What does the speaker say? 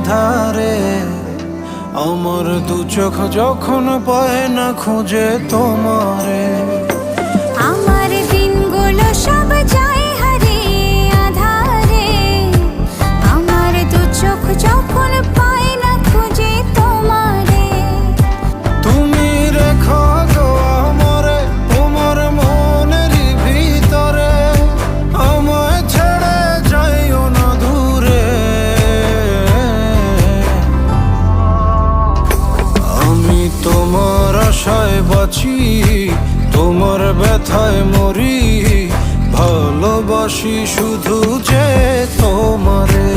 আধারে। আমার দু চোখ যখন পায় না খুঁজে তোমারে। আমার দিনগুলো সব যায় হারিয়ে আঁধারে। আমার দু চোখ যখন পায় না খুঁজে তোমারে। তুমি রেখো গো আমারে তোমার মনের ভিতরে, আমায় ছেড়ে যাইও না দূরে। আমি তোমার আশায় বাঁচি, তোমার ব্যথায় মরি, ভালোবাসি শুধু যে তোমারে।